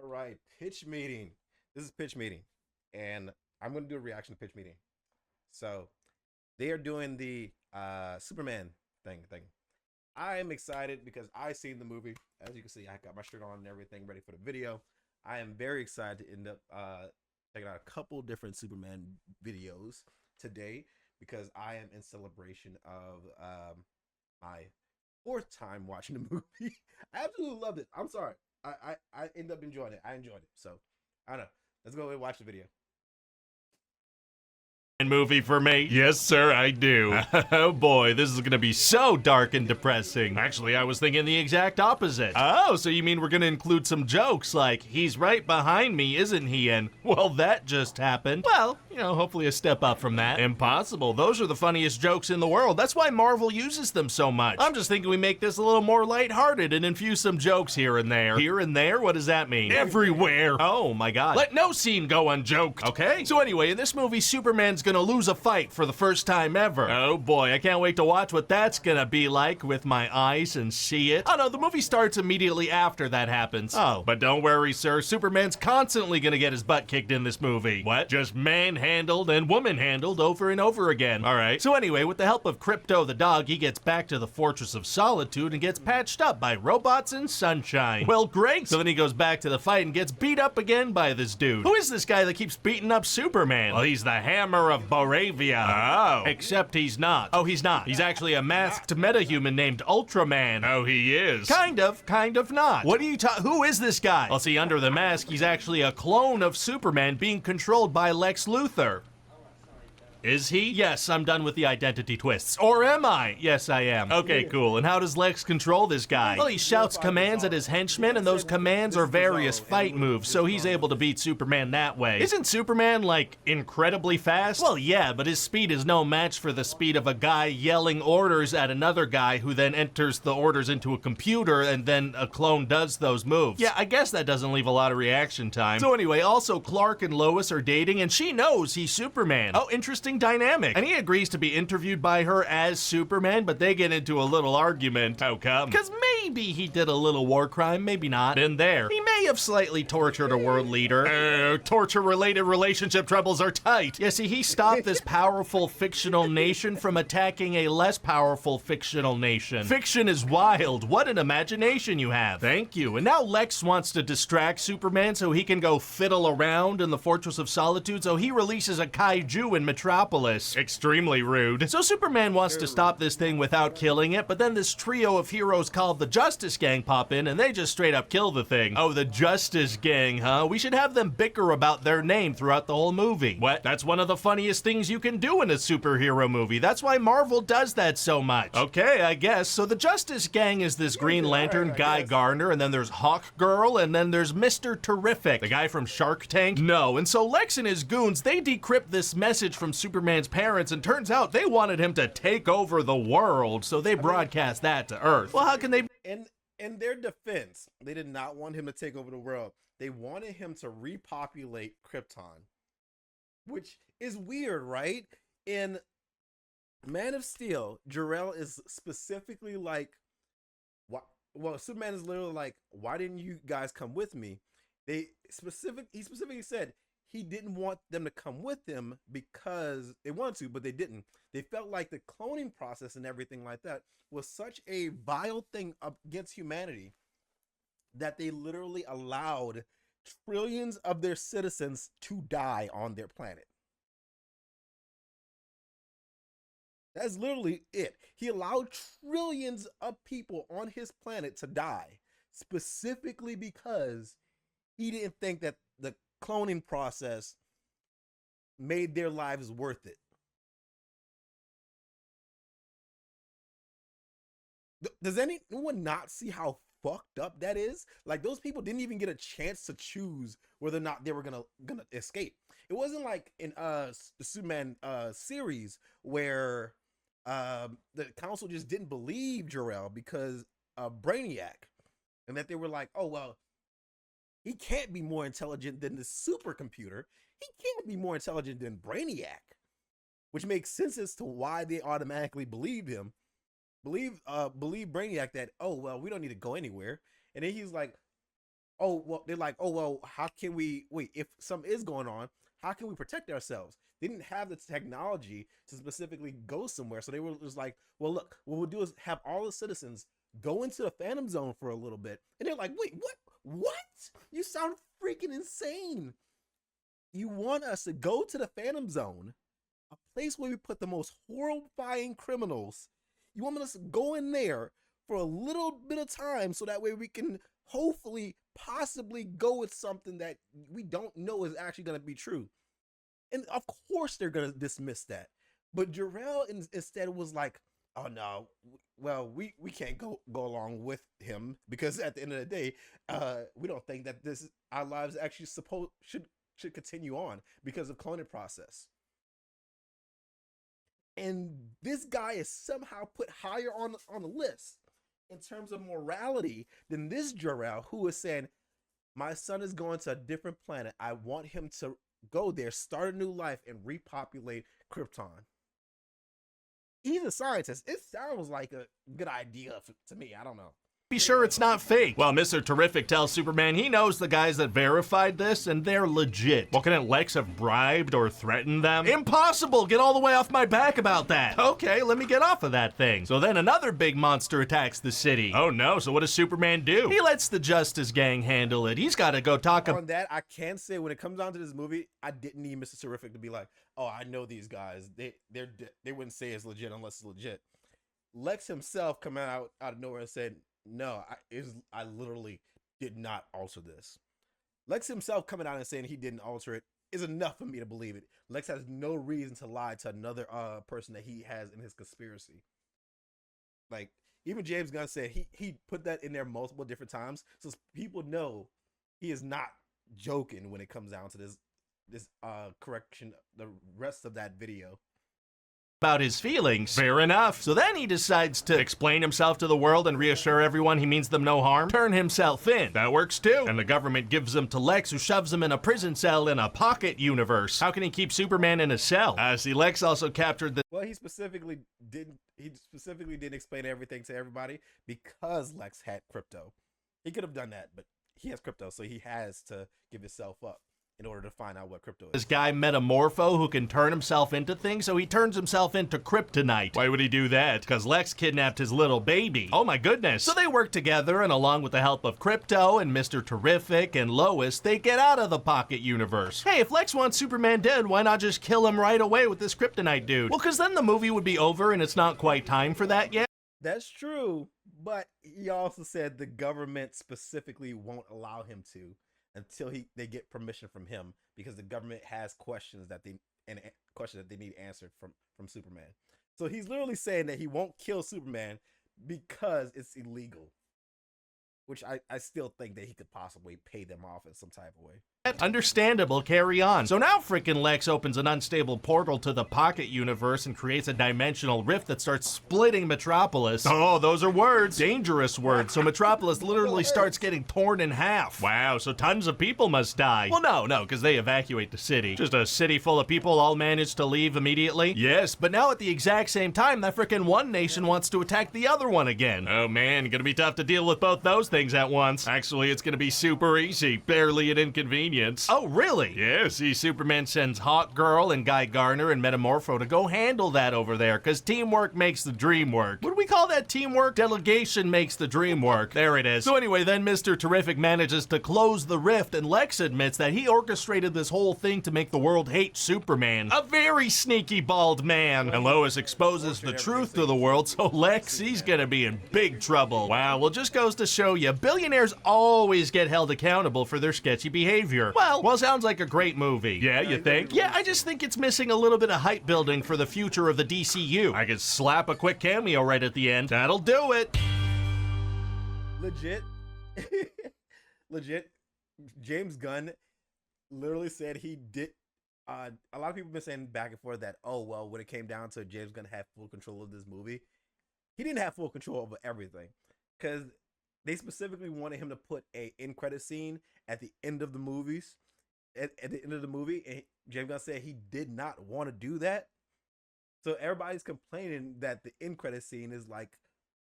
All right, pitch meeting. This is pitch meeting, and I'm going to do a reaction to pitch meeting. So they are doing the Superman thing. I am excited because I seen the movie. As you can see, I got my shirt on and everything ready for the video. I am very excited to end up checking out a couple different Superman videos today because I am in celebration of my fourth time watching the movie. I absolutely loved it. I'm sorry. I ended up enjoying it. I enjoyed it. So I don't know. Let's go and watch the video. Movie for me? Yes, sir, I do. Oh boy, this is gonna be so dark and depressing. Actually, I was thinking the exact opposite. Oh, so you mean we're gonna include some jokes like, he's right behind me, isn't he? And, well, that just happened. Well, hopefully a step up from that. Impossible. Those are the funniest jokes in the world. That's why Marvel uses them so much. I'm just thinking we make this a little more lighthearted and infuse some jokes here and there. Here and there? What does that mean? Everywhere. Oh my god. Let no scene go unjoked, okay? So anyway, in this movie, Superman's gonna lose a fight for the first time ever. Oh boy, I can't wait to watch what that's gonna be like with my eyes and see it. Oh no, the movie starts immediately after that happens. Oh, but don't worry, sir. Superman's constantly gonna get his butt kicked in this movie. What? Just manhandled and woman-handled over and over again. Alright. So anyway, with the help of Crypto the dog, he gets back to the Fortress of Solitude and gets patched up by robots and sunshine. Well, great. So then he goes back to the fight and gets beat up again by this dude. Who is this guy that keeps beating up Superman? Well, he's the Hammer of Boravia. Oh. Except he's not. Oh, he's not. He's actually a masked metahuman named Ultraman. Oh, he is. Kind of not. What are you who is this guy? Well, see, under the mask, he's actually a clone of Superman being controlled by Lex Luthor. Is he? Yes, I'm done with the identity twists. Or am I? Yes, I am. Okay, cool. And how does Lex control this guy? Well, he shouts commands at his henchmen, and those commands are various fight moves, so he's able to beat Superman that way. Isn't Superman, like, incredibly fast? Well, yeah, but his speed is no match for the speed of a guy yelling orders at another guy who then enters the orders into a computer, and then a clone does those moves. Yeah, I guess that doesn't leave a lot of reaction time. So anyway, also Clark and Lois are dating, and she knows he's Superman. Oh, interesting dynamic. And he agrees to be interviewed by her as Superman, but they get into a little argument. How come? Because maybe he did a little war crime, maybe not. Been there. He may have slightly tortured a world leader. Torture-related relationship troubles are tight. Yeah, see, he stopped this powerful fictional nation from attacking a less powerful fictional nation. Fiction is wild. What an imagination you have. Thank you. And now Lex wants to distract Superman so he can go fiddle around in the Fortress of Solitude, so he releases a kaiju in Metropolis. Extremely rude. So Superman wants to stop this thing without killing it, but then this trio of heroes called the Justice Gang pop in and they just straight up kill the thing. Oh, the Justice Gang, huh? We should have them bicker about their name throughout the whole movie. What? That's one of the funniest things you can do in a superhero movie. That's why Marvel does that so much. Okay, I guess. So the Justice Gang is this Green Lantern, Guy Gardner, and then there's Hawk Girl, and then there's Mr. Terrific, the guy from Shark Tank. No, and so Lex and his goons, they decrypt this message from Superman's parents, and turns out they wanted him to take over the world, so they broadcast that to Earth. Well, how can they... In their defense, they did not want him to take over the world. They wanted him to repopulate Krypton, which is weird, right? In Man of Steel, Jor-El is specifically like, well, Superman is literally like, why didn't you guys come with me? He specifically said he didn't want them to come with him because they wanted to, but they didn't. They felt like the cloning process and everything like that was such a vile thing against humanity that they literally allowed trillions of their citizens to die on their planet. That's literally it. He allowed trillions of people on his planet to die specifically because he didn't think that the cloning process made their lives worth it. Does anyone not see how fucked up that is? Like, those people didn't even get a chance to choose whether or not they were gonna escape. It wasn't like in the Superman series where the council just didn't believe Jor-El because of Brainiac, and that they were like, oh well, he can't be more intelligent than the supercomputer. He can't be more intelligent than Brainiac, which makes sense as to why they automatically believed him. Believe Brainiac that, oh well, we don't need to go anywhere. And then he's like, oh well, they're like, oh well, how can we wait if something is going on? How can we protect ourselves? They didn't have the technology to specifically go somewhere, so they were just like, well, look, what we'll do is have all the citizens go into the Phantom Zone for a little bit, and they're like, wait, what? What? You sound freaking insane. You want us to go to the Phantom Zone, a place where we put the most horrifying criminals. You want us to go in there for a little bit of time so that way we can hopefully, possibly go with something that we don't know is actually going to be true. And of course they're going to dismiss that. But Jarrell instead was like, oh no, well, we can't go along with him because at the end of the day, we don't think that this our lives actually should continue on because of cloning process. And this guy is somehow put higher on the list in terms of morality than this Jor-El, who is saying, my son is going to a different planet. I want him to go there, start a new life, and repopulate Krypton. He's a scientist. It sounds like a good idea to me. I don't know. Be sure it's not fake. Well, Mr. Terrific tells Superman he knows the guys that verified this and they're legit. Well, couldn't Lex have bribed or threatened them? Impossible! Get all the way off my back about that. Okay, let me get off of that thing. So then another big monster attacks the city. Oh no, so what does Superman do? He lets the Justice Gang handle it. He's gotta go talk on that. I can say when it comes down to this movie, I didn't need Mr. Terrific to be like, oh, I know these guys. They wouldn't say it's legit unless it's legit. Lex himself come out of nowhere and said, no, I literally did not alter this. Lex himself coming out and saying he didn't alter it is enough for me to believe it. Lex has no reason to lie to another person that he has in his conspiracy. Like, even James Gunn said he put that in there multiple different times, so people know he is not joking when it comes down to this correction, the rest of that video. About his feelings. Fair enough. So then he decides to explain himself to the world and reassure everyone he means them no harm. Turn himself in. That works too. And the government gives him to Lex, who shoves him in a prison cell in a pocket universe. How can he keep Superman in a cell? See, Lex also captured the... Well, he specifically didn't explain everything to everybody because Lex had crypto. He could have done that, but he has crypto, so he has to give himself up in order to find out what crypto is. This guy Metamorpho who can turn himself into things, so he turns himself into kryptonite. Why would he do that? Because Lex kidnapped his little baby. Oh my goodness. So they work together, and along with the help of Krypto and Mr. Terrific and Lois, they get out of the pocket universe. Hey, if Lex wants Superman dead, why not just kill him right away with this kryptonite dude? Well, because then the movie would be over and it's not quite time for that yet. That's true, but he also said the government specifically won't allow him to until they get permission from him, because the government has questions that they need answered from Superman. So he's literally saying that he won't kill Superman because it's illegal, which I still think that he could possibly pay them off in some type of way. Understandable, carry on. So now frickin' Lex opens an unstable portal to the pocket universe and creates a dimensional rift that starts splitting Metropolis. Oh, those are words. Dangerous words. So Metropolis literally starts getting torn in half. Wow, so tons of people must die. Well, no, because they evacuate the city. Just a city full of people all manage to leave immediately? Yes, but now at the exact same time, that frickin' one nation wants to attack the other one again. Oh man, gonna be tough to deal with both those things at once. Actually, it's gonna be super easy. Barely an inconvenience. Oh, really? Yeah, see, Superman sends Hawk Girl and Guy Gardner and Metamorpho to go handle that over there, because teamwork makes the dream work. What do we call that teamwork? Delegation makes the dream work. There it is. So anyway, then Mr. Terrific manages to close the rift, and Lex admits that he orchestrated this whole thing to make the world hate Superman. A very sneaky bald man. And Lois exposes the truth to the world, so Lex, he's gonna be in big trouble. Wow, well, just goes to show you, billionaires always get held accountable for their sketchy behavior. Well, sounds like a great movie. Yeah, you think? Yeah, I just think it's missing a little bit of hype building for the future of the DCU. I could slap a quick cameo right at the end. That'll do it. Legit. James Gunn literally said he did. A lot of people have been saying back and forth that, oh, well, when it came down to James Gunn had full control of this movie, he didn't have full control over everything, because they specifically wanted him to put a end credit scene at the end of the movies, at the end of the movie, and James Gunn said he did not want to do that. So everybody's complaining that the end credit scene is like,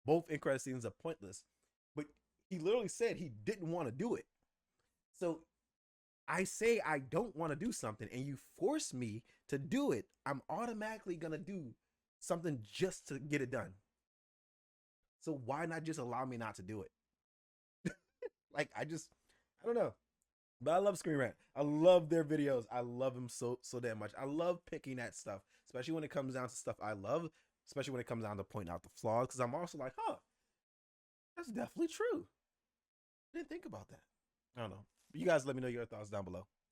both end credit scenes are pointless, but he literally said he didn't want to do it. So I say I don't want to do something and you force me to do it, I'm automatically going to do something just to get it done. So why not just allow me not to do it? Like I don't know. But I love Screen Rant. I love their videos. I love them so damn much. I love picking at stuff, especially when it comes down to stuff I love, especially when it comes down to pointing out the flaws. Because I'm also like, huh, that's definitely true. I didn't think about that. I don't know. You guys let me know your thoughts down below.